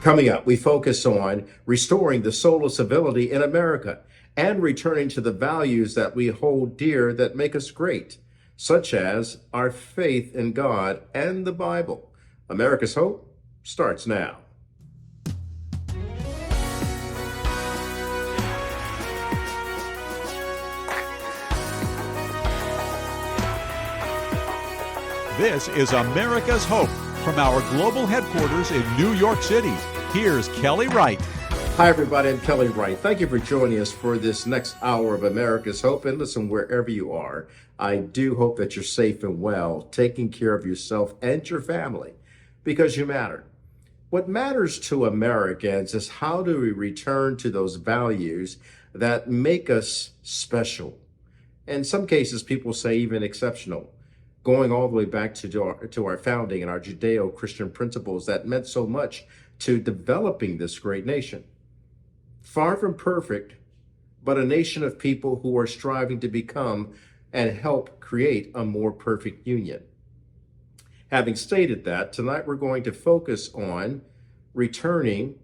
Coming up, we focus on restoring the soul of civility in America and returning to the values that we hold dear that make us great, such as our faith in God and the Bible. America's Hope starts now. This is America's Hope from our global headquarters in New York City. Here's Kelly Wright. Hi, everybody. I'm Kelly Wright. Thank you for joining us for this next hour of America's Hope. And listen, wherever you are, I do hope that you're safe and well, taking care of yourself and your family, because you matter. What matters to Americans is how do we return to those values that make us special. In some cases, people say even exceptional, going all the way back to our founding and our Judeo-Christian principles that meant so much to developing this great nation. Far from perfect, but a nation of people who are striving to become and help create a more perfect union. Having stated that, tonight we're going to focus on returning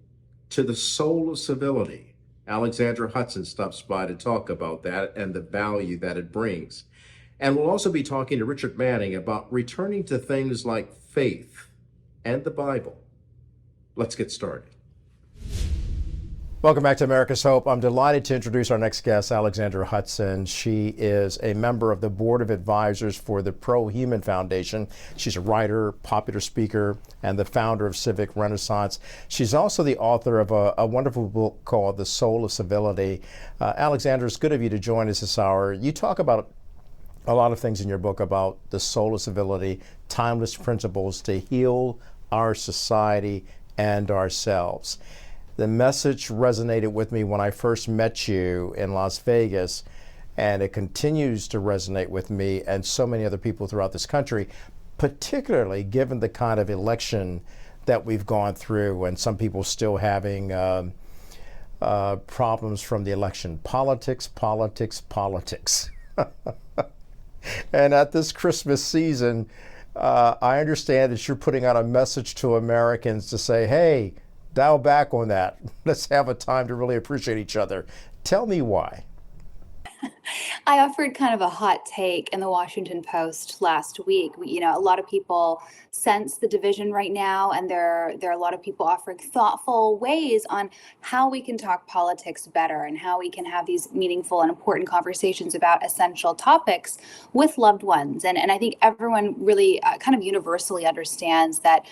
to the soul of civility. Alexandra Hudson stops by to talk about that and the value that it brings. And we'll also be talking to Richard Manning about returning to things like faith and the Bible. Let's get started. Welcome back to America's Hope. I'm delighted to introduce our next guest, Alexandra Hudson. She is a member of the Board of Advisors for the Pro-Human Foundation. She's a writer, popular speaker, and the founder of Civic Renaissance. She's also the author of a wonderful book called The Soul of Civility. Alexandra, it's good of you to join us this hour. You talk about a lot of things in your book about the soul of civility, timeless principles to heal our society and ourselves. The message resonated with me when I first met you in Las Vegas, and it continues to resonate with me and so many other people throughout this country, particularly given the kind of election that we've gone through and some people still having problems from the election. Politics, politics, politics. And at this Christmas season, I understand that you're putting out a message to Americans to say, hey, dial back on that. Let's have a time to really appreciate each other. Tell me why. I offered kind of a hot take in the Washington Post last week. A lot of people sense the division right now, and there are a lot of people offering thoughtful ways on how we can talk politics better and how we can have these meaningful and important conversations about essential topics with loved ones. And I think everyone really kind of universally understands that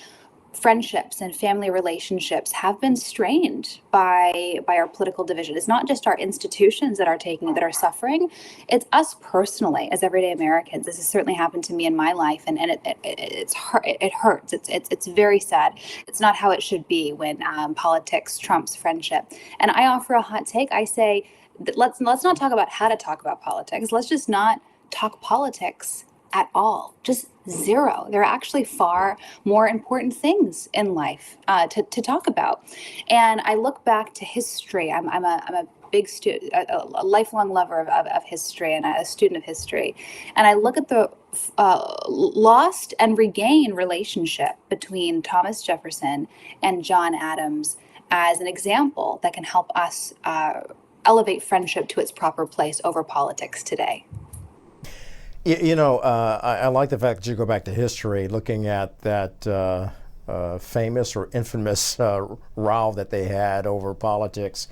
friendships and family relationships have been strained by our political division. It's not just our institutions that are suffering. It's us personally as everyday Americans. This has certainly happened to me in my life, and it hurts. It's very sad. It's not how it should be when politics trumps friendship. And I offer a hot take. I say that let's not talk about how to talk about politics. Let's just not talk politics at all. Just zero. There are actually far more important things in life to talk about. And I look back to history. I'm a big student, a lifelong lover of history, and a student of history. And I look at the lost and regained relationship between Thomas Jefferson and John Adams as an example that can help us elevate friendship to its proper place over politics today. I like the fact that you go back to history, looking at that famous or infamous row that they had over politics.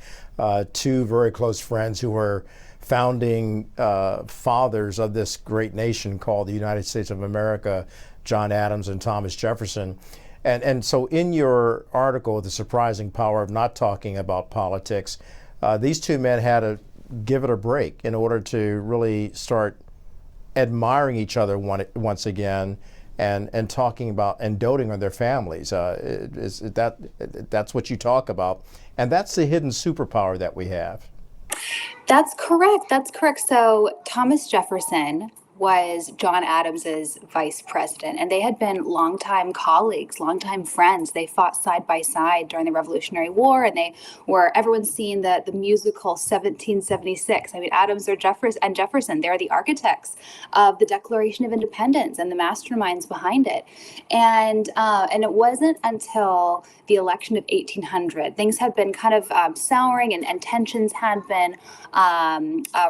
Two very close friends who were founding fathers of this great nation called the United States of America, John Adams and Thomas Jefferson. And so in your article, The Surprising Power of Not Talking About Politics, these two men had to give it a break in order to really start admiring each other once again and talking about and doting on their families. That's what you talk about. And that's the hidden superpower that we have. That's correct. So Thomas Jefferson was John Adams's vice president, and they had been longtime colleagues, longtime friends. They fought side by side during the Revolutionary War, and everyone's seen the musical 1776. I mean, Adams or Jefferson, they're the architects of the Declaration of Independence and the masterminds behind it. And it wasn't until the election of 1800, things had been kind of souring, and tensions had been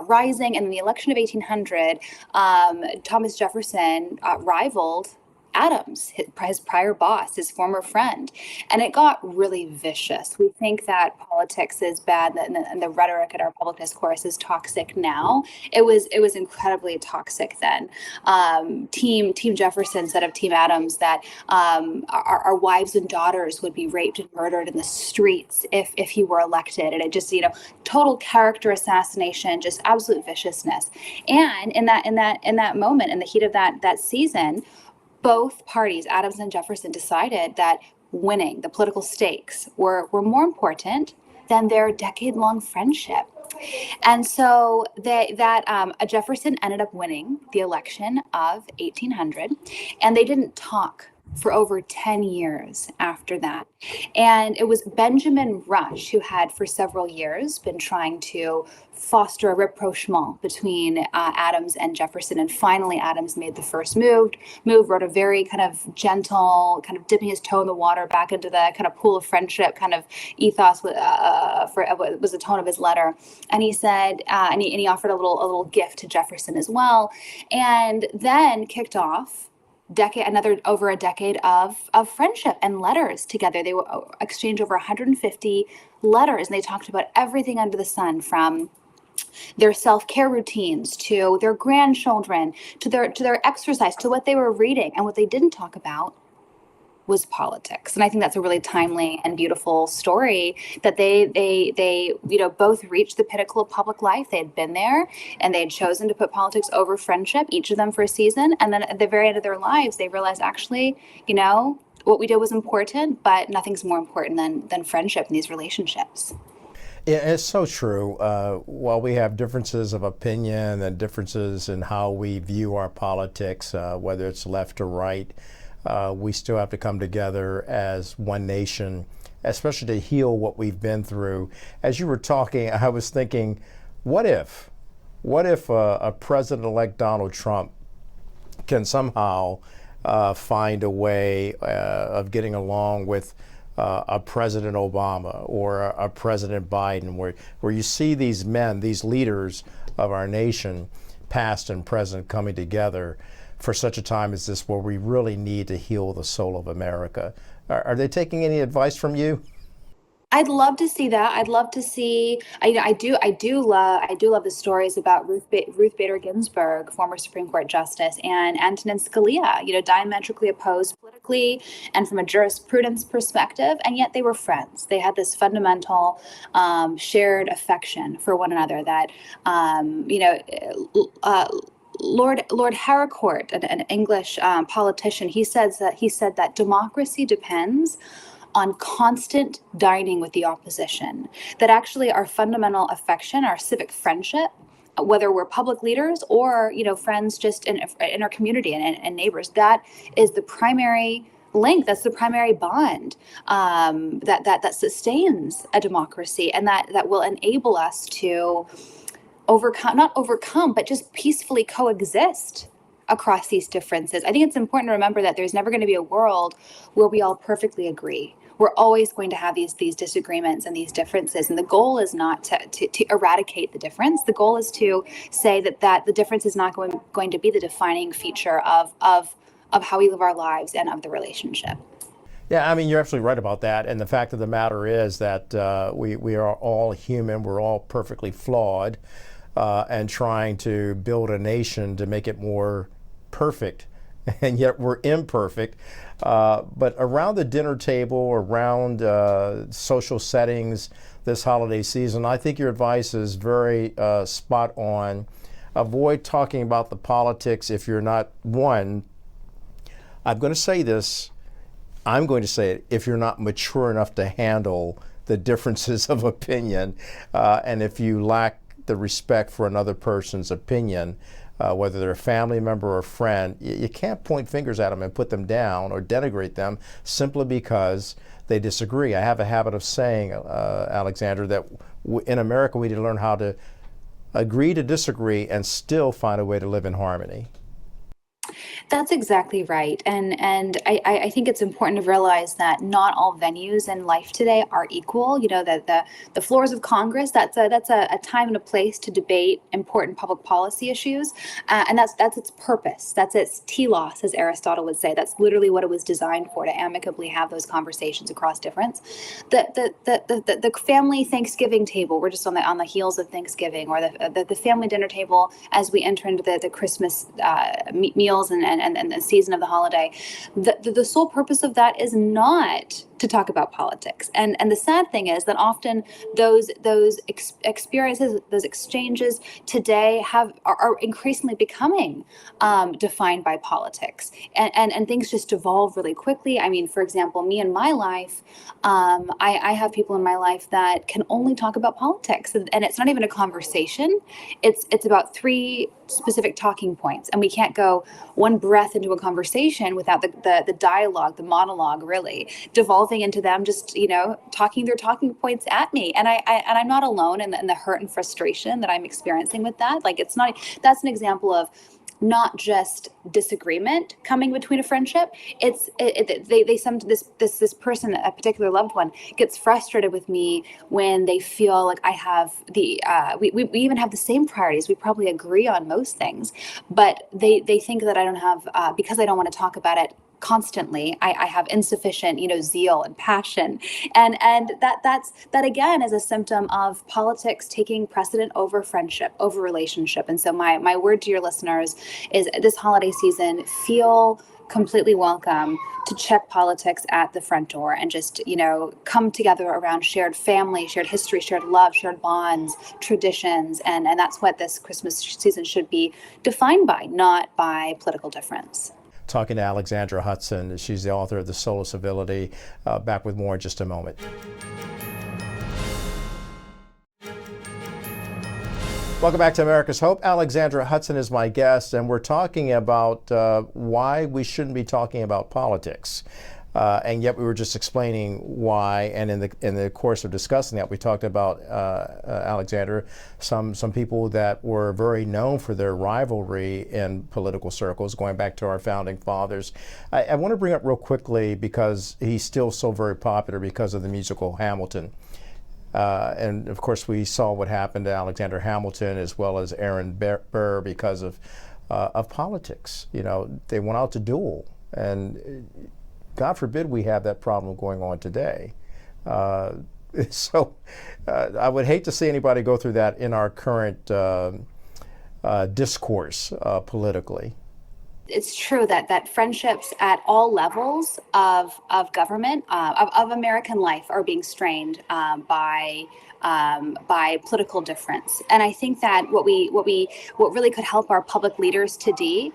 rising. And in the election of 1800, Thomas Jefferson rivaled Adams, his prior boss, his former friend, and it got really vicious. We think that politics is bad, and the rhetoric in our public discourse is toxic now. It was incredibly toxic then. Team Jefferson said of Team Adams that our wives and daughters would be raped and murdered in the streets if he were elected, and it just total character assassination, just absolute viciousness. And in that moment, in the heat of that season, both parties, Adams and Jefferson, decided that winning the political stakes were more important than their decade-long friendship. And so Jefferson ended up winning the election of 1800, and they didn't talk for over 10 years after that. And it was Benjamin Rush who had for several years been trying to foster a rapprochement between Adams and Jefferson. And finally, Adams made the first move, wrote a very kind of gentle, kind of dipping his toe in the water back into the kind of pool of friendship kind of ethos was the tone of his letter. And he said, and he offered a little gift to Jefferson as well. And then kicked off over a decade of friendship and letters together. They would exchange over 150 letters, and they talked about everything under the sun, from their self-care routines to their grandchildren to their exercise, to what they were reading. And what they didn't talk about was politics. And I think that's a really timely and beautiful story, that they both reached the pinnacle of public life. They had been there, and they had chosen to put politics over friendship, each of them for a season. And then at the very end of their lives, they realized, actually, what we did was important, but nothing's more important than friendship in these relationships. Yeah, it's so true. While we have differences of opinion and differences in how we view our politics, whether it's left or right, we still have to come together as one nation, especially to heal what we've been through. As you were talking, I was thinking, what if a President-elect Donald Trump can somehow find a way of getting along with a President Obama or a President Biden, where you see these men, these leaders of our nation, past and present, coming together for such a time as this, where we really need to heal the soul of America. Are they taking any advice from you? I'd love to see that. I'd love to see. I do love the stories about Ruth Bader Ginsburg, former Supreme Court Justice, and Antonin Scalia. Diametrically opposed politically and from a jurisprudence perspective, and yet they were friends. They had this fundamental shared affection for one another. That Lord Harcourt, an English politician, he said that democracy depends on constant dining with the opposition, that actually our fundamental affection, our civic friendship, whether we're public leaders or friends just in our community and neighbors, that is the primary link, that's the primary bond that sustains a democracy, and that will enable us to not overcome, but just peacefully coexist across these differences. I think it's important to remember that there's never going to be a world where we all perfectly agree. We're always going to have these disagreements and these differences. And the goal is not to eradicate the difference. The goal is to say that the difference is not going to be the defining feature of how we live our lives and of the relationship. Yeah, I mean, you're absolutely right about that. And the fact of the matter is that we are all human. We're all perfectly flawed, and trying to build a nation to make it more perfect. And yet we're imperfect. But around the dinner table, around social settings this holiday season, I think your advice is very spot on. Avoid talking about the politics if you're not, one, I'm going to say this, I'm going to say it, if you're not mature enough to handle the differences of opinion, and if you lack the respect for another person's opinion, whether they're a family member or a friend. You can't point fingers at them and put them down or denigrate them simply because they disagree. I have a habit of saying, Alexandra, that in America we need to learn how to agree to disagree and still find a way to live in harmony. That's exactly right. And I think it's important to realize that not all venues in life today are equal. You know, that the floors of Congress, that's a time and a place to debate important public policy issues. And that's its purpose. That's its telos, as Aristotle would say. That's literally what it was designed for, to amicably have those conversations across difference. The family Thanksgiving table, we're just on the heels of Thanksgiving, or the family dinner table as we enter into the Christmas meals and the season of the holiday. The sole purpose of that is not to talk about politics. And the sad thing is that often those experiences, those exchanges today are increasingly becoming defined by politics. And things just evolve really quickly. I mean, for example, me in my life, I have people in my life that can only talk about politics. And it's not even a conversation. It's about 3 specific talking points. And we can't go one breath into a conversation without the dialogue, the monologue, really devolving into them just, talking their talking points at me. And I'm not alone in the hurt and frustration that I'm experiencing with that. Like, that's an example of not just disagreement coming between a friendship. This person, a particular loved one, gets frustrated with me when they feel like I have we even have the same priorities. We probably agree on most things, but they think that I don't have, because I don't want to talk about it constantly, I have insufficient, zeal and passion, and that again is a symptom of politics taking precedent over friendship, over relationship. And so my word to your listeners is, this holiday season, feel completely welcome to check politics at the front door and just, come together around shared family, shared history, shared love, shared bonds, traditions, and that's what this Christmas season should be defined by, not by political difference. Talking to Alexandra Hudson. She's the author of The Soul of Civility. Back with more in just a moment. Welcome back to America's Hope. Alexandra Hudson is my guest, and we're talking about why we shouldn't be talking about politics. And yet we were just explaining why, and in the course of discussing that, we talked about, Alexandra, some people that were very known for their rivalry in political circles, going back to our founding fathers. I want to bring up real quickly, because he's still so very popular because of the musical Hamilton. And of course we saw what happened to Alexander Hamilton as well as Aaron Burr because of politics. They went out to duel, and God forbid we have that problem going on today. So I would hate to see anybody go through that in our current discourse politically. It's true that friendships at all levels of government, of American life, are being strained by political difference. And I think that what really could help our public leaders today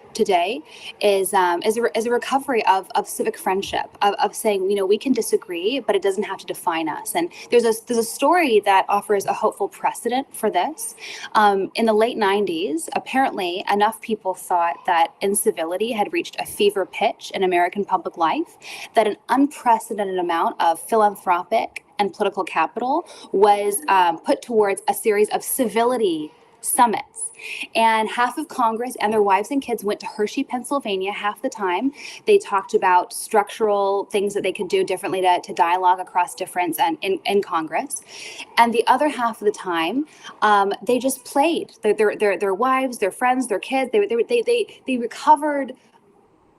is a recovery of civic friendship, of saying, we can disagree, but it doesn't have to define us. And there's a story that offers a hopeful precedent for this. In the late 90s, apparently enough people thought that incivility had reached a fever pitch in American public life, that an unprecedented amount of philanthropic and political capital was put towards a series of civility summits. And half of Congress and their wives and kids went to Hershey, Pennsylvania. Half the time they talked about structural things that they could do differently to dialogue across difference and in Congress. And the other half of the time, they just played their wives, their friends, their kids. They recovered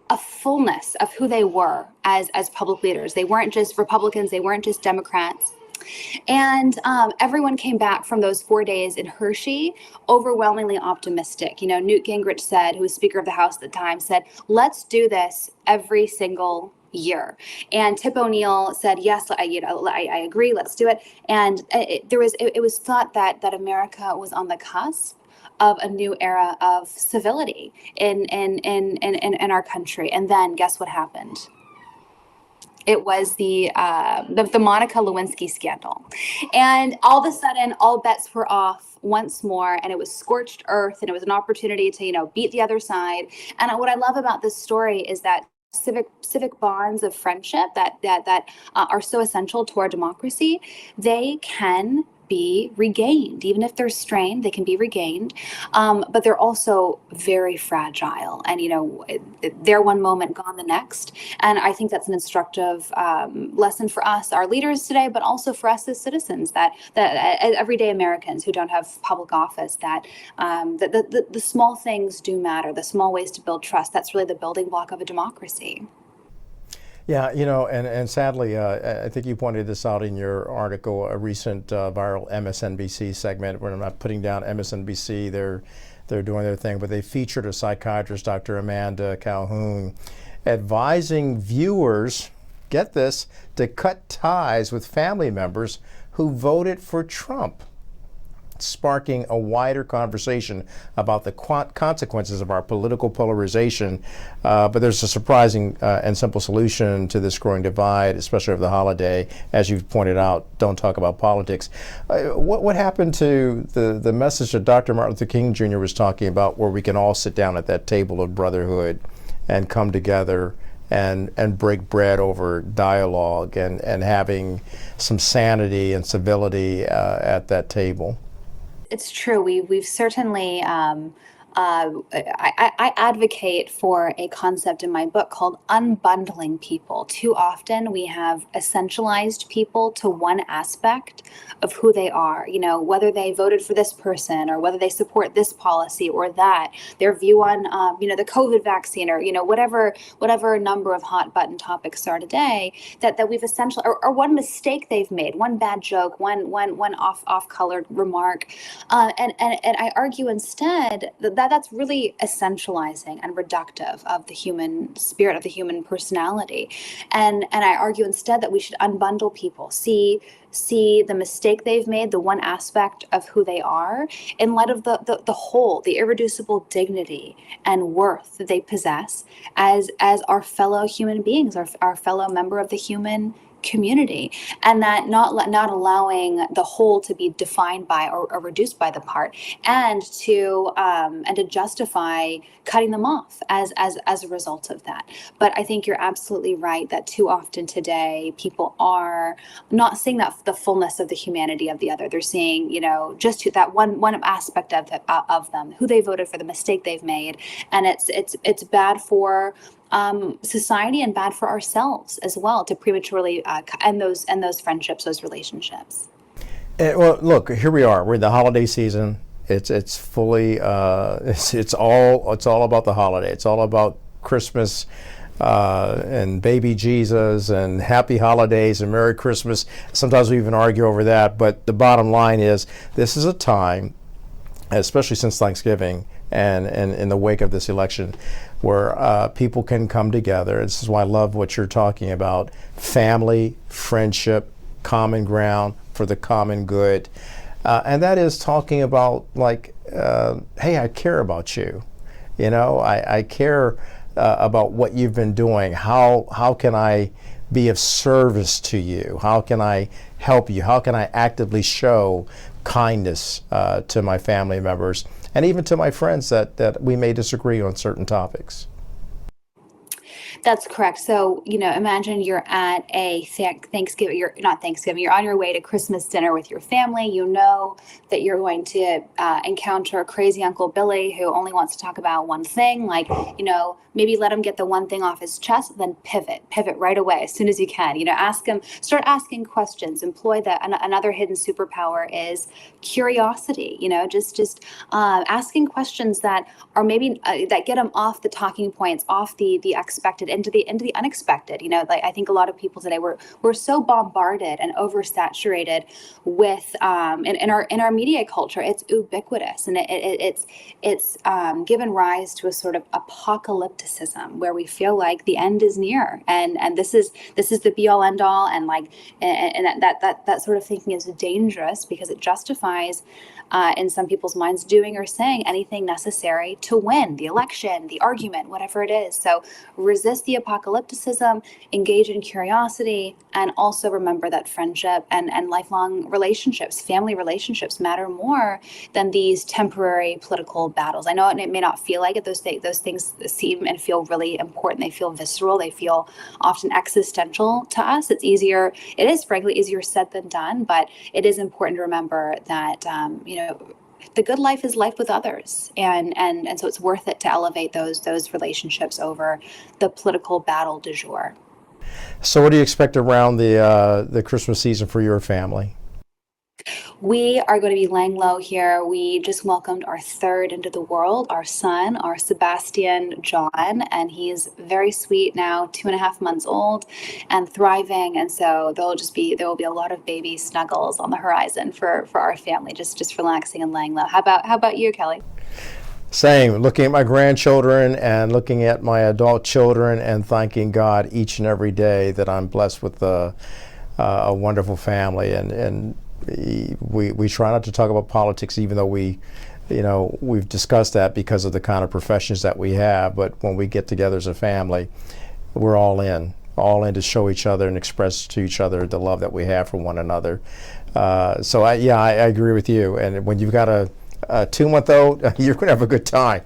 a fullness of who they were as public leaders. They weren't just Republicans, they weren't just Democrats. And everyone came back from those 4 days in Hershey overwhelmingly optimistic. Newt Gingrich said, who was Speaker of the House at the time, said, let's do this every single year. And Tip O'Neill said, yes, I agree, let's do it. And it was thought that America was on the cusp of a new era of civility in our country. And then guess what happened? It was the Monica Lewinsky scandal. And all of a sudden, all bets were off once more, and it was scorched earth, and it was an opportunity to, beat the other side. And what I love about this story is that civic bonds of friendship that are so essential to our democracy, they can be regained. Even if they're strained, they can be regained. But they're also very fragile. And, they're one moment, gone the next. And I think that's an instructive lesson for us, our leaders today, but also for us as citizens, that everyday Americans who don't have public office, that the small things do matter, the small ways to build trust. That's really the building block of a democracy. Yeah, and sadly, I think you pointed this out in your article, a recent viral MSNBC segment, where I'm not putting down MSNBC, they're doing their thing, but they featured a psychiatrist, Dr. Amanda Calhoun, advising viewers, get this, to cut ties with family members who voted for Trump, sparking a wider conversation about the consequences of our political polarization. But there's a surprising and simple solution to this growing divide, especially over the holiday. As you've pointed out, don't talk about politics. What happened to the message that Dr. Martin Luther King Jr. was talking about, where we can all sit down at that table of brotherhood and come together and break bread over dialogue and having some sanity and civility at that table? It's true. We've certainly, I advocate for a concept in my book called unbundling people. Too often we have essentialized people to one aspect of who they are, whether they voted for this person or whether they support this policy or that, their view on, the COVID vaccine, or, whatever number of hot button topics are today, that we've essentially, or one mistake they've made, one bad joke, one off-colored remark. And I argue instead that that's really essentializing and reductive of the human spirit, of the human personality. And I argue instead that we should unbundle people, see the mistake they've made, the one aspect of who they are, in light of the whole, the irreducible dignity and worth that they possess as our fellow human beings, our fellow member of the human community, and that not allowing the whole to be defined by or reduced by the part, and to justify cutting them off as a result of that. But I think you're absolutely right that too often today people are not seeing the fullness of the humanity of the other. They're seeing just that one aspect of them, who they voted for, the mistake they've made, and it's bad for society and bad for ourselves as well, to prematurely end those friendships, those relationships. Well, look, here we are. We're in the holiday season. It's fully it's all about the holiday. It's all about Christmas and baby Jesus and happy holidays and Merry Christmas. Sometimes we even argue over that, but the bottom line is this is a time, especially since Thanksgiving and in the wake of this election, where people can come together. This is why I love what you're talking about: family, friendship, common ground for the common good. And that is talking about, hey, I care about you. I care about what you've been doing. How can I be of service to you? How can I help you? How can I actively show kindness to my family members and even to my friends that we may disagree on certain topics? That's correct. So, imagine you're at a Thanksgiving, you're not Thanksgiving, you're on your way to Christmas dinner with your family. You know that you're going to encounter crazy Uncle Billy who only wants to talk about one thing, maybe let him get the one thing off his chest, then pivot right away as soon as you can. Start asking questions. Employ another hidden superpower is curiosity. Just asking questions that are maybe that get them off the talking points, off the expected, into the unexpected. I think a lot of people today we're so bombarded and oversaturated with in our media culture. It's ubiquitous, and it's given rise to a sort of apocalypticism where we feel like the end is near, and this is the be all end all, and that sort of thinking is dangerous because it justifies in some people's minds, doing or saying anything necessary to win the election, the argument, whatever it is. So resist the apocalypticism, engage in curiosity, and also remember that friendship and lifelong relationships, family relationships, matter more than these temporary political battles. I know it may not feel like it. Those things seem and feel really important. They feel visceral. They feel often existential to us. It is frankly easier said than done, but it is important to remember that, the good life is life with others. And so it's worth it to elevate those relationships over the political battle du jour. So what do you expect around the Christmas season for your family? We are going to be laying low here. We just welcomed our third into the world, our son, our Sebastian John, and he's very sweet now, 2.5 months old and thriving. And so there will be a lot of baby snuggles on the horizon for our family, just relaxing and laying low. How about you, Kelly? Same, looking at my grandchildren and looking at my adult children and thanking God each and every day that I'm blessed with a wonderful family. And we try not to talk about politics, even though we've discussed that because of the kind of professions that we have. But when we get together as a family, we're all in to show each other and express to each other the love that we have for one another. So I agree with you. And when you've got a 2-month-old, you're going to have a good time.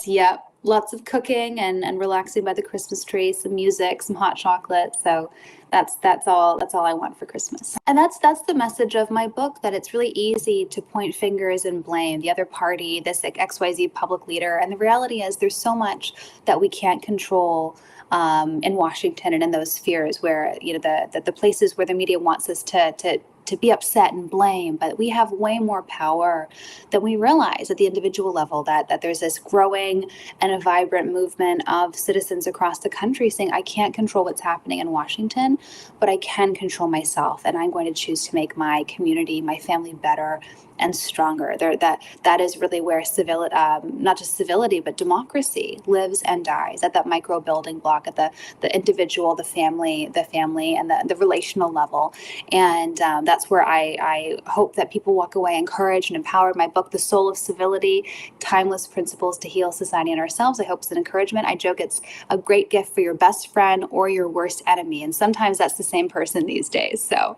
Yep. Lots of cooking and relaxing by the Christmas tree, some music, some hot chocolate. So that's all I want for Christmas. And that's the message of my book, that it's really easy to point fingers and blame the other party, this XYZ public leader. And the reality is there's so much that we can't control in Washington and in those spheres where, the places where the media wants us to be upset and blame, but we have way more power than we realize at the individual level, that there's this growing and a vibrant movement of citizens across the country saying, I can't control what's happening in Washington, but I can control myself, and I'm going to choose to make my community, my family better and stronger. That is really where civility, not just civility, but democracy lives and dies, at that micro building block, at the individual, the family, and the relational level. And that's where I hope that people walk away encouraged and empowered. My book, The Soul of Civility, Timeless Principles to Heal Society and Ourselves, I hope it's an encouragement. I joke it's a great gift for your best friend or your worst enemy. And sometimes that's the same person these days. So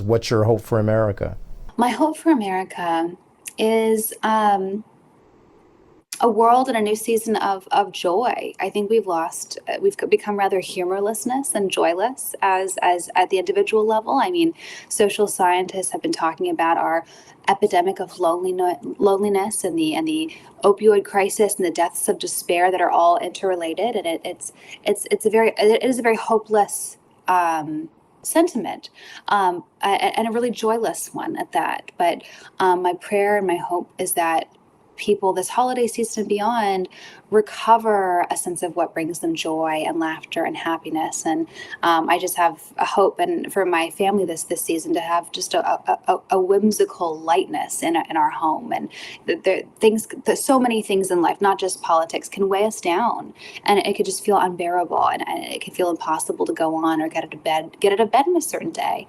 what's your hope for America? My hope for America is a world and a new season of joy. I think we've become rather humorlessness and joyless as at the individual level. I mean, social scientists have been talking about our epidemic of loneliness and the opioid crisis and the deaths of despair that are all interrelated. And it is a very hopeless sentiment, and a really joyless one at that. But my prayer and my hope is that people this holiday season and beyond recover a sense of what brings them joy and laughter and happiness. And I just have a hope, and for my family this season, to have just a whimsical lightness in our home. And there's so many things in life, not just politics, can weigh us down, and it could just feel unbearable, and it can feel impossible to go on or get out of bed in a certain day.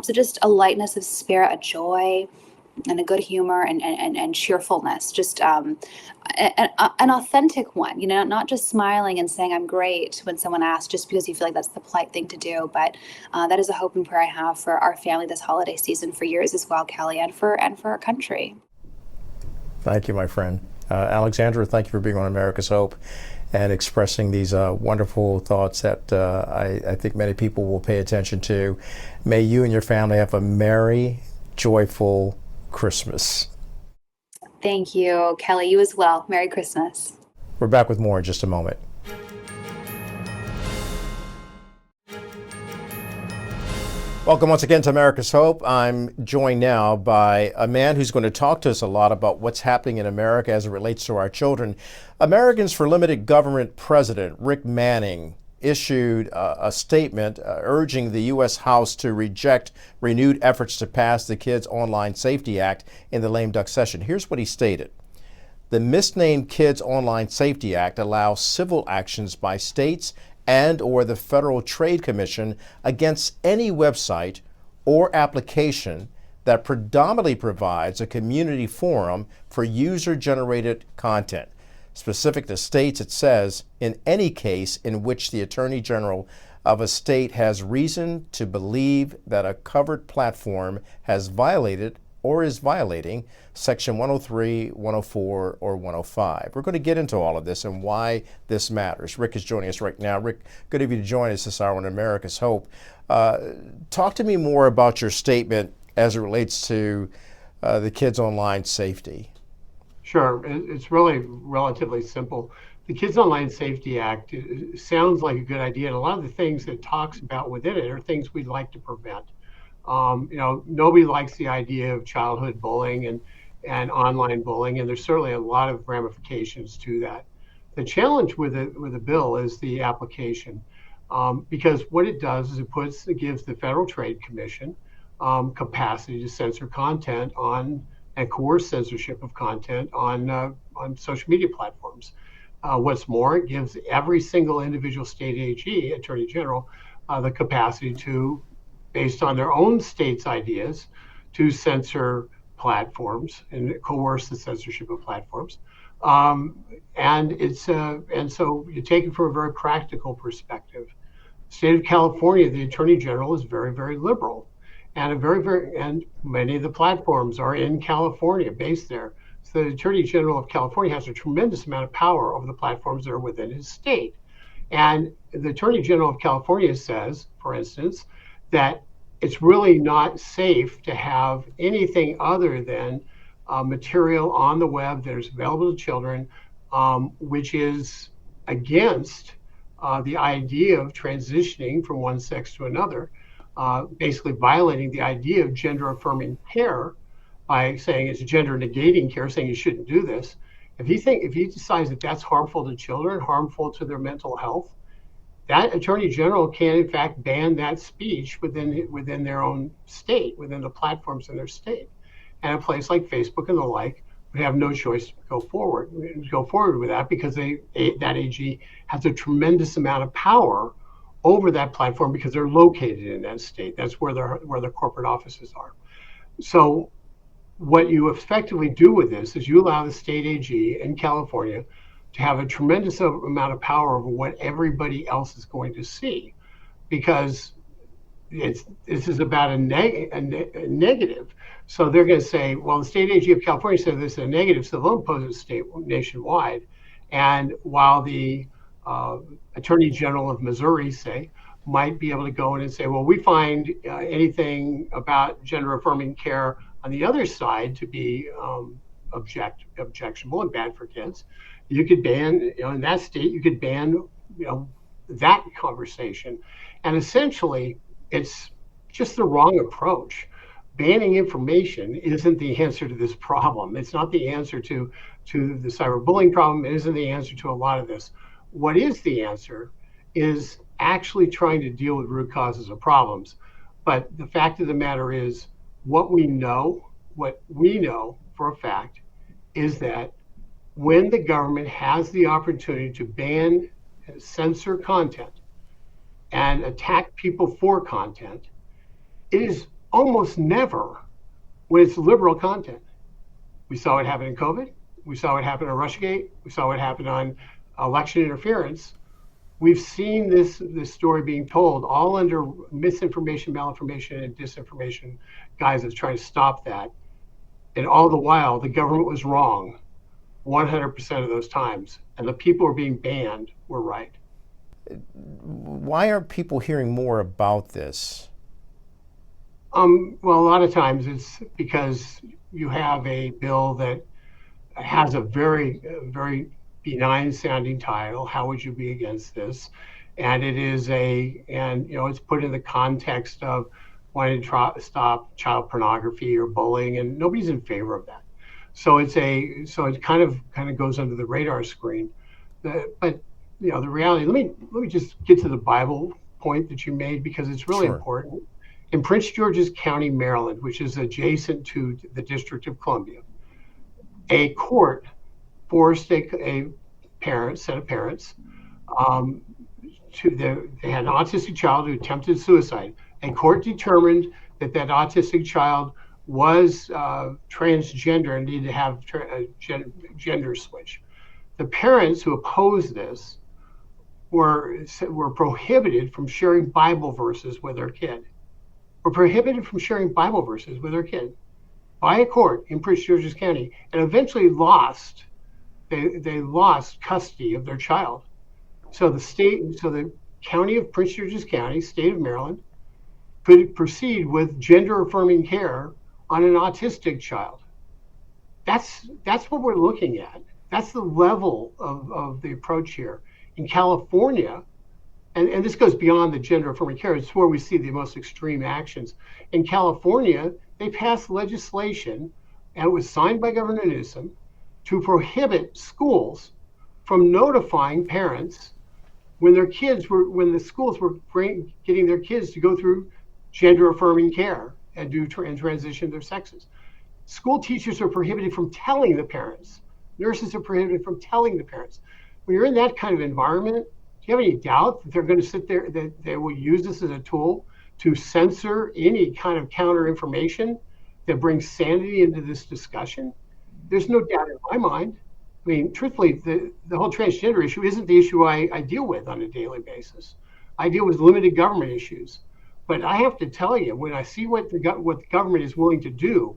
So just a lightness of spirit, a joy, and a good humor and cheerfulness, just an authentic one, not just smiling and saying I'm great when someone asks just because you feel like that's the polite thing to do. But that is a hope and prayer I have for our family this holiday season, for yours as well, Kelly, and for our country. Thank you, my friend. Alexandra, thank you for being on America's Hope and expressing these wonderful thoughts that I think many people will pay attention to. May you and your family have a merry, joyful Christmas. Thank you, Kelly. You as well. Merry Christmas. We're back with more in just a moment. Welcome once again to America's Hope. I'm joined now by a man who's going to talk to us a lot about what's happening in America as it relates to our children. Americans for Limited Government President Rick Manning issued a statement urging the U.S. House to reject renewed efforts to pass the Kids Online Safety Act in the lame duck session. Here's what he stated. The misnamed Kids Online Safety Act allows civil actions by states and or the Federal Trade Commission against any website or application that predominantly provides a community forum for user-generated content. Specific to states, it says, in any case in which the Attorney General of a state has reason to believe that a covered platform has violated or is violating Section 103, 104, or 105. We're going to get into all of this and why this matters. Rick is joining us right now. Rick, good of you to join us this hour on America's Hope. Talk to me more about your statement as it relates to the kids' online safety. Sure. It's really relatively simple. The Kids Online Safety Act sounds like a good idea, and a lot of the things it talks about within it are things we'd like to prevent. Nobody likes the idea of childhood bullying and online bullying, and there's certainly a lot of ramifications to that. The challenge with the bill is the application, because what it does is it gives the Federal Trade Commission capacity to censor content on and coerce censorship of content on social media platforms. What's more, it gives every single individual state AG, Attorney General, the capacity to, based on their own state's ideas, to censor platforms and coerce the censorship of platforms. And so you take it from a very practical perspective. The state of California, the Attorney General is very, very liberal. And many of the platforms are in California, based there. So the Attorney General of California has a tremendous amount of power over the platforms that are within his state. And the Attorney General of California says, for instance, that it's really not safe to have anything other than material on the web that is available to children, which is against the idea of transitioning from one sex to another. Basically violating the idea of gender-affirming care by saying it's gender negating care, saying you shouldn't do this. If he decides that that's harmful to children, harmful to their mental health, that Attorney General can in fact ban that speech within their own state, within the platforms in their state. And a place like Facebook and the like would have no choice to go forward with that, because that AG has a tremendous amount of power over that platform because they're located in that state. That's where their corporate offices are. So what you effectively do with this is you allow the state AG in California to have a tremendous amount of power over what everybody else is going to see, because this is about a negative. So they're going to say, well, the state AG of California said this is a negative, so they'll impose it nationwide. And while the Attorney General of Missouri, say, might be able to go in and say, well, we find anything about gender-affirming care on the other side to be objectionable and bad for kids. You could ban, in that state, you could ban, that conversation. And essentially, it's just the wrong approach. Banning information isn't the answer to this problem. It's not the answer to the cyberbullying problem. It isn't the answer to a lot of this. What is the answer is actually trying to deal with root causes of problems. But the fact of the matter is, what we know for a fact is that when the government has the opportunity to ban and censor content and attack people for content, it is almost never when it's liberal content. We saw it happen in COVID. We saw it happen on Russiagate. We saw it happen on election interference. We've seen this story being told all under misinformation, malinformation, and disinformation guys that's trying to stop that. And all the while, the government was wrong 100% of those times, and the people who are being banned were right. Why aren't people hearing more about this? Well, a lot of times it's because you have a bill that has a very, very benign sounding title. How would you be against this? And it's put in the context of wanting to stop child pornography or bullying, and nobody's in favor of that. So it kind of goes under the radar screen. But the reality. Let me just get to the Bible point that you made, because it's really important. In Prince George's County, Maryland, which is adjacent to the District of Columbia, a court forced a set of parents they had an autistic child who attempted suicide. A court determined that autistic child was transgender and needed to have a gender switch. The parents who opposed this were prohibited from sharing Bible verses with their kid. Were prohibited from sharing Bible verses with their kid by a court in Prince George's County, and eventually lost. They lost custody of their child. So the county of Prince George's County, state of Maryland, could proceed with gender affirming care on an autistic child. That's what we're looking at. That's the level of the approach here. In California, and this goes beyond the gender affirming care, it's where we see the most extreme actions. In California, they passed legislation, and it was signed by Governor Newsom, to prohibit schools from notifying parents when the schools were getting their kids to go through gender affirming care and transition their sexes. School teachers are prohibited from telling the parents. Nurses are prohibited from telling the parents. When you're in that kind of environment, do you have any doubt that they're going to sit there, that they will use this as a tool to censor any kind of counter information that brings sanity into this discussion? There's no doubt in my mind. I mean, truthfully, the whole transgender issue isn't the issue I deal with on a daily basis. I deal with limited government issues. But I have to tell you, when I see what the government is willing to do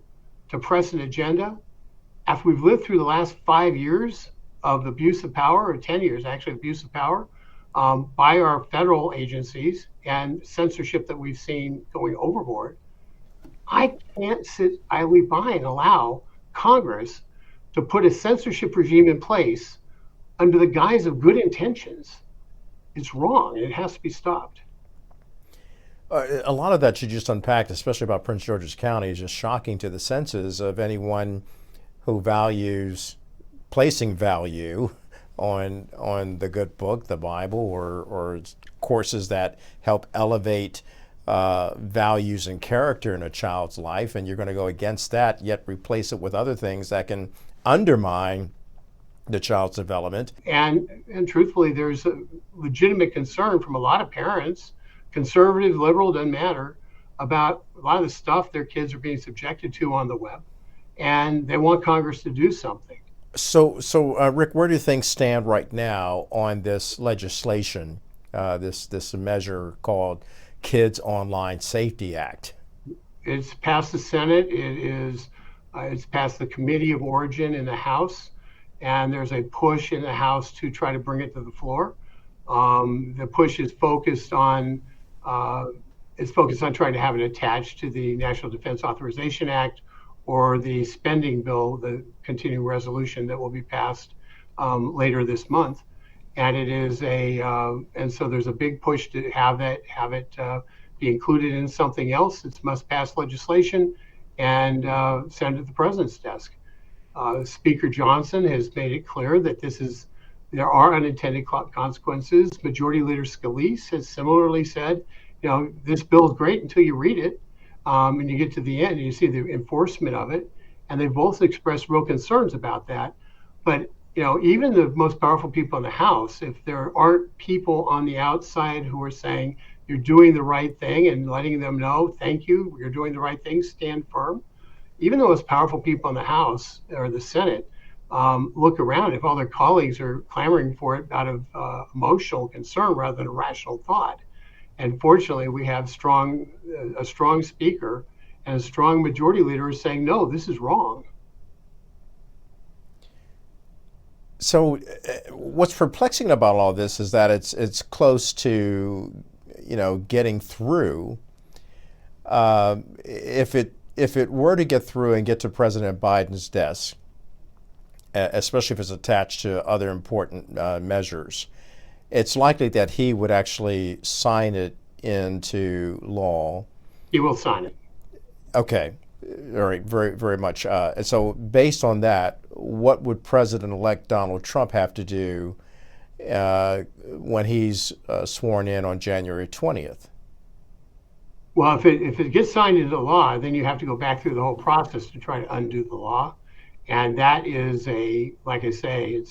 to press an agenda, after we've lived through the last 5 years of abuse of power, or 10 years actually, abuse of power by our federal agencies and censorship that we've seen going overboard, I can't sit idly by and allow Congress to put a censorship regime in place under the guise of good intentions. It's wrong. It has to be stopped. A lot of that you just unpacked, especially about Prince George's County, is just shocking to the senses of anyone who values placing value on the good book, the Bible, or courses that help elevate values and character in a child's life, and you're going to go against that, yet replace it with other things that can undermine the child's development. And truthfully, there's a legitimate concern from a lot of parents, conservative, liberal, doesn't matter, about a lot of the stuff their kids are being subjected to on the web, and they want Congress to do something. So, Rick, where do things stand right now on this legislation, this measure called Kids Online Safety Act? It's passed the Senate. It's passed the Committee of Origin in the House, and there's a push in the House to try to bring it to the floor. The push is focused on trying to have it attached to the National Defense Authorization Act or the spending bill, the continuing resolution that will be passed later this month. And it is and so there's a big push to have it be included in something else. It's must-pass legislation and send it to the president's desk. Speaker Johnson has made it clear that there are unintended consequences. Majority Leader Scalise has similarly said, this bill is great until you read it, and you get to the end and you see the enforcement of it. And they both expressed real concerns about that. But even the most powerful people in the House, if there aren't people on the outside who are saying you're doing the right thing and letting them know, thank you, you're doing the right thing, stand firm. Even the most powerful people in the House or the Senate look around, if all their colleagues are clamoring for it out of emotional concern rather than a rational thought. And fortunately, we have a strong speaker and a strong majority leader is saying, no, this is wrong. So what's perplexing about all this is that it's close to, getting through. If it were to get through and get to President Biden's desk, especially if it's attached to other important measures, it's likely that he would actually sign it into law. He will sign it. Okay. All right. Very, very much. So based on that, what would President-elect Donald Trump have to do when he's sworn in on January 20th? Well, if it gets signed into law, then you have to go back through the whole process to try to undo the law. And that is like I say,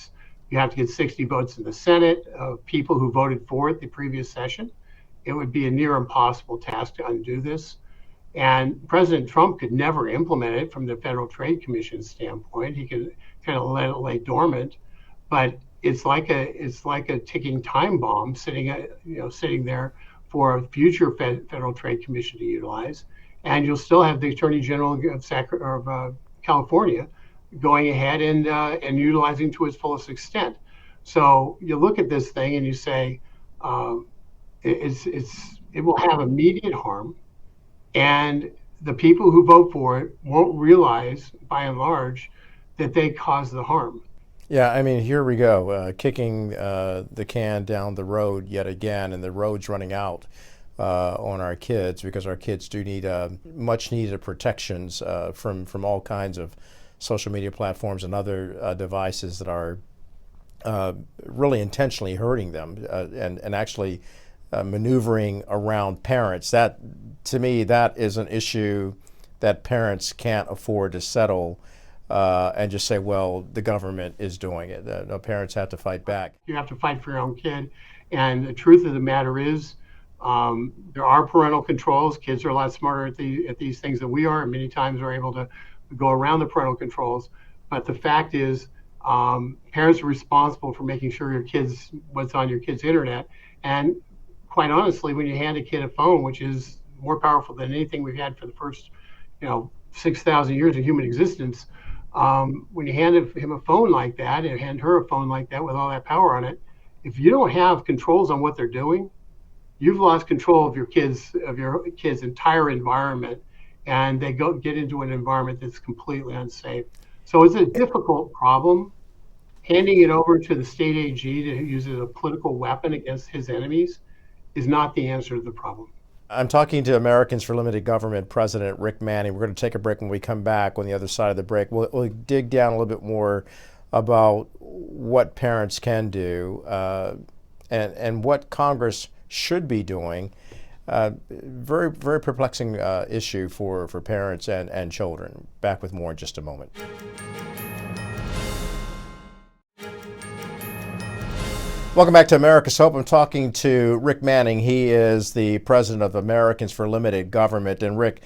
you have to get 60 votes in the Senate of people who voted for it the previous session. It would be a near impossible task to undo this. And President Trump could never implement it from the Federal Trade Commission standpoint. He could kind of let it lay dormant, but it's like a ticking time bomb sitting there for a future Federal Trade Commission to utilize. And you'll still have the Attorney General of California going ahead and utilizing to its fullest extent. So you look at this thing and you say it will have immediate harm, and the people who vote for it won't realize, by and large, that they caused the harm. Yeah, I mean, here we go, kicking the can down the road yet again, and the road's running out on our kids, because our kids do need much needed protections from all kinds of social media platforms and other devices that are really intentionally hurting them and actually maneuvering around parents. That, to me, that is an issue that parents can't afford to settle and just say, well, the government is doing it. No, parents have to fight back. You have to fight for your own kid. And the truth of the matter is, there are parental controls. Kids are a lot smarter at these things than we are, and many times are able to go around the parental controls. But the fact is, parents are responsible for making sure what's on your kid's internet. And quite honestly, when you hand a kid a phone, which is more powerful than anything we've had for the first, 6,000 years of human existence, when you hand him a phone like that and hand her a phone like that with all that power on it, if you don't have controls on what they're doing, you've lost control of your kid's entire environment, and they get into an environment that's completely unsafe. So it's a difficult problem. Handing it over to the state AG to use it as a political weapon against his enemies is not the answer to the problem. I'm talking to Americans for Limited Government President Rick Manning. We're going to take a break. When we come back on the other side of the break, we'll dig down a little bit more about what parents can do and what Congress should be doing. Very, very perplexing issue for parents and children. Back with more in just a moment. Welcome back to America's Hope. I'm talking to Rick Manning. He is the president of Americans for Limited Government. And Rick,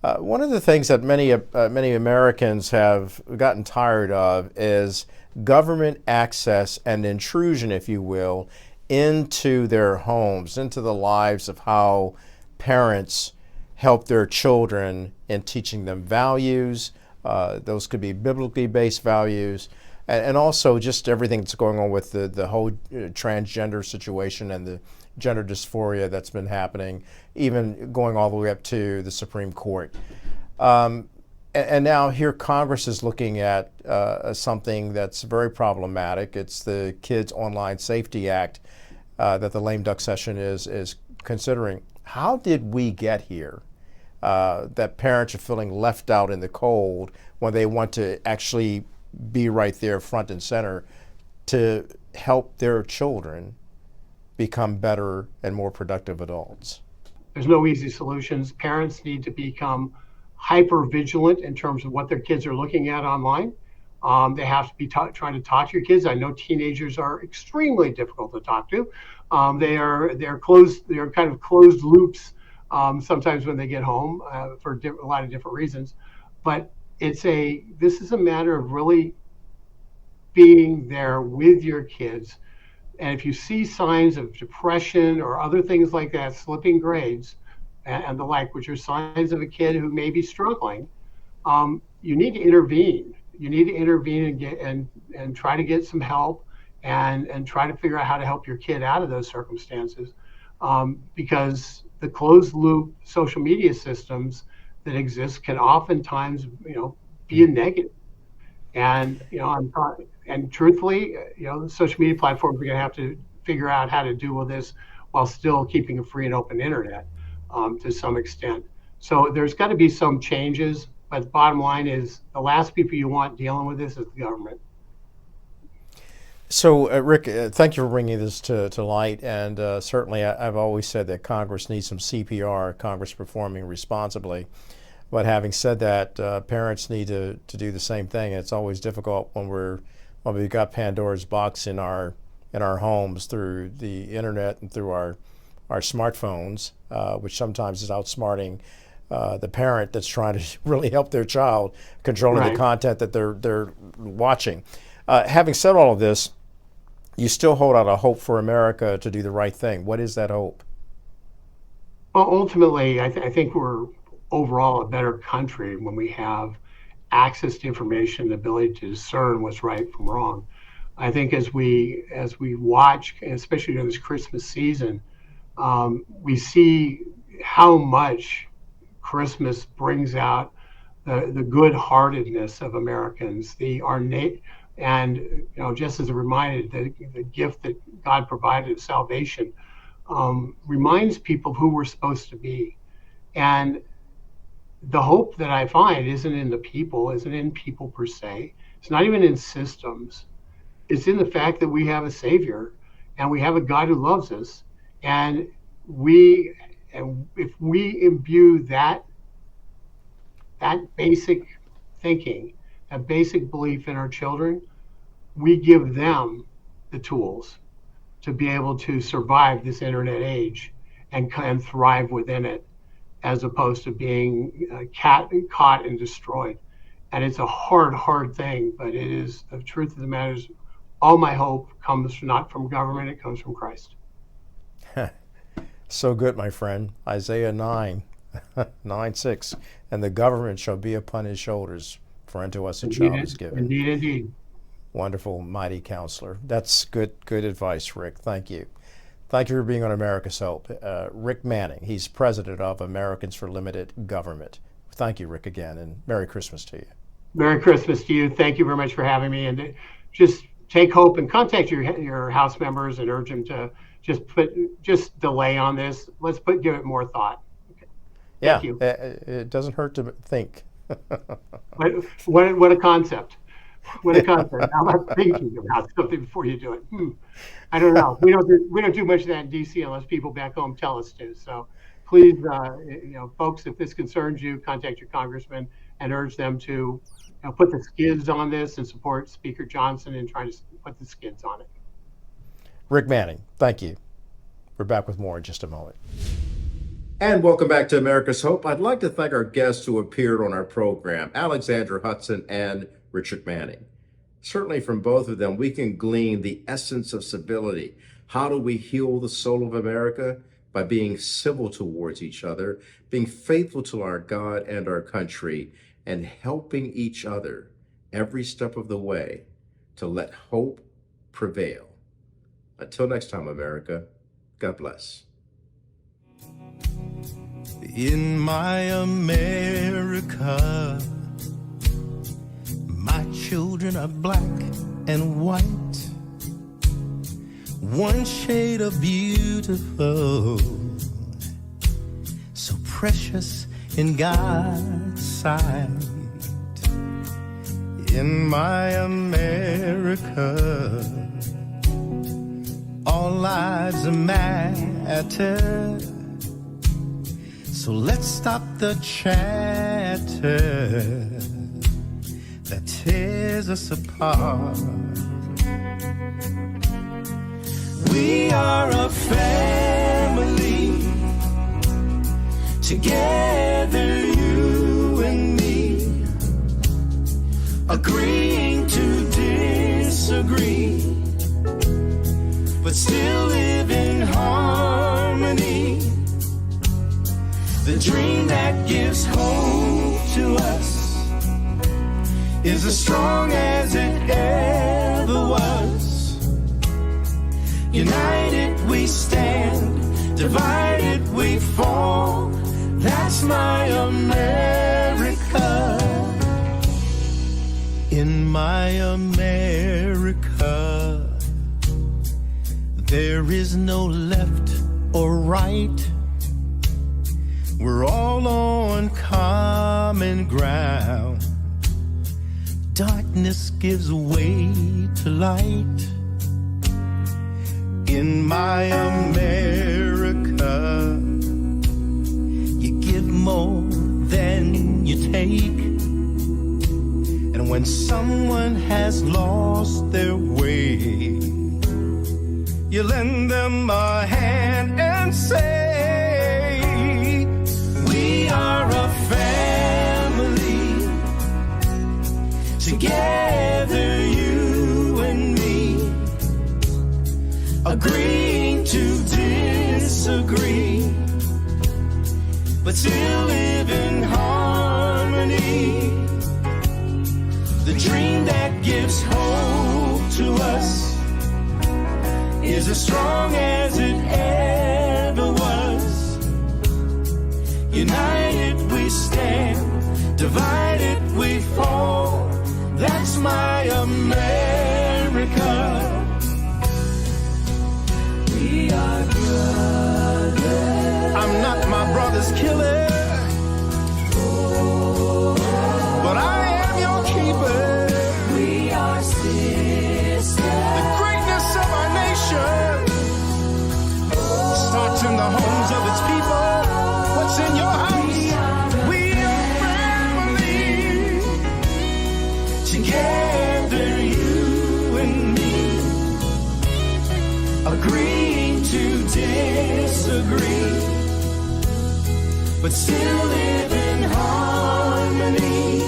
one of the things that many Americans have gotten tired of is government access and intrusion, if you will, into their homes, into the lives of how parents help their children in teaching them values. Those could be biblically based values. And also just everything that's going on with the whole transgender situation and the gender dysphoria that's been happening, even going all the way up to the Supreme Court. And now here Congress is looking at something that's very problematic. It's the Kids Online Safety Act that the lame duck session is considering. How did we get here? That parents are feeling left out in the cold when they want to actually be right there front and center to help their children become better and more productive adults. There's no easy solutions. Parents need to become hyper vigilant in terms of what their kids are looking at online. They have to be trying to talk to your kids. I know teenagers are extremely difficult to talk to. They're closed. They're kind of closed loops sometimes when they get home for a lot of different reasons. But this is a matter of really being there with your kids. And if you see signs of depression or other things like that, slipping grades and the like, which are signs of a kid who may be struggling, you need to intervene. You need to intervene and try to get some help and try to figure out how to help your kid out of those circumstances. Because the closed loop social media systems that exist can oftentimes, be a negative. And, and truthfully, the social media platforms are going to have to figure out how to deal with this while still keeping a free and open internet to some extent. So there's got to be some changes, but the bottom line is the last people you want dealing with this is the government. So, Rick, thank you for bringing this to light. And certainly I've always said that Congress needs some CPR, Congress performing responsibly. But having said that, parents need to do the same thing. It's always difficult when we've got Pandora's box in our homes through the internet and through our smartphones, which sometimes is outsmarting the parent that's trying to really help their child controlling Right. the content that they're watching. Having said all of this, you still hold out a hope for America to do the right thing. What is that hope? Well, ultimately, I think we're overall a better country when we have access to information, the ability to discern what's right from wrong. I think as we watch, especially during this Christmas season, we see how much Christmas brings out the good-heartedness of Americans, and just as a reminder, the gift that God provided, salvation, reminds people who we're supposed to be. And the hope that I find isn't in the people, isn't in people per se. It's not even in systems. It's in the fact that we have a Savior and we have a God who loves us. And if we imbue that basic thinking, that basic belief in our children, we give them the tools to be able to survive this internet age and thrive within it, as opposed to being caught and destroyed. And it's a hard thing, but it is the truth of the matter is all my hope comes not from government, it comes from Christ. So good, my friend. Isaiah 9:6, and the government shall be upon his shoulders, for unto us a child is given. Indeed. Wonderful, mighty counselor. That's good advice, Rick. Thank you. Thank you for being on America's Hope. Rick Manning, he's president of Americans for Limited Government. Thank you, Rick, again, and Merry Christmas to you. Merry Christmas to you. Thank you very much for having me. And just take hope and contact your House members and urge them to just delay on this. Let's give it more thought. Okay. Thank you. It doesn't hurt to think. What a concept. What a concept. How about thinking about something before you do it? I don't know. We don't do much of that in DC unless people back home tell us to. So please, folks, if this concerns you, contact your congressman and urge them to put the skids on this and support Speaker Johnson in trying to put the skids on it. Rick Manning, thank you. We're back with more in just a moment. And welcome back to America's Hope. I'd like to thank our guests who appeared on our program, Alexandra Hudson and Richard Manning. Certainly from both of them, we can glean the essence of civility. How do we heal the soul of America? By being civil towards each other, being faithful to our God and our country, and helping each other every step of the way to let hope prevail. Until next time, America, God bless. In my America, my children are black and white, one shade of beautiful, so precious in God's sight. In my America, all lives matter. So let's stop the chatter that tears us apart. We are a family, together you and me, agreeing to disagree, but still live in harmony. The dream that gives hope to us is as strong as it ever was. United we stand, divided we fall. That's my America. In my America, there is no left or right. We're all on common ground. Darkness gives way to light. In my America, you give more than you take. And when someone has lost their way, you lend them a hand and say, we are a but still live in harmony. The dream that gives hope to us is as strong as it ever was. United we stand, divided we fall. That's my America. We are brothers. I'm not my brother's killer, but I am your keeper. We are sisters. The greatness of our nation starts in the homes of its people. What's in your house? We are family. Together, you and me, agreeing to disagree, but still live in harmony.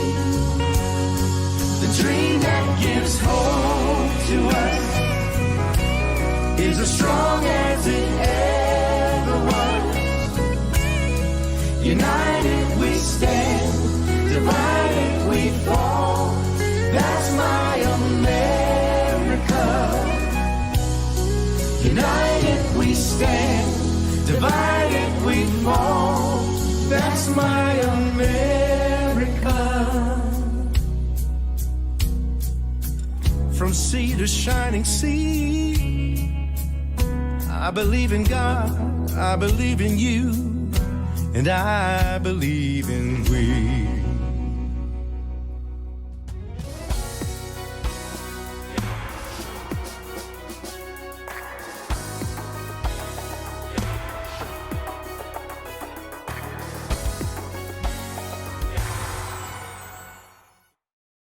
The dream that gives hope to us is as strong as it ever was. United we stand, divided we fall. That's my America. United we stand, divided we fall. That's my America. From sea to shining sea, I believe in God, I believe in you, and I believe in we.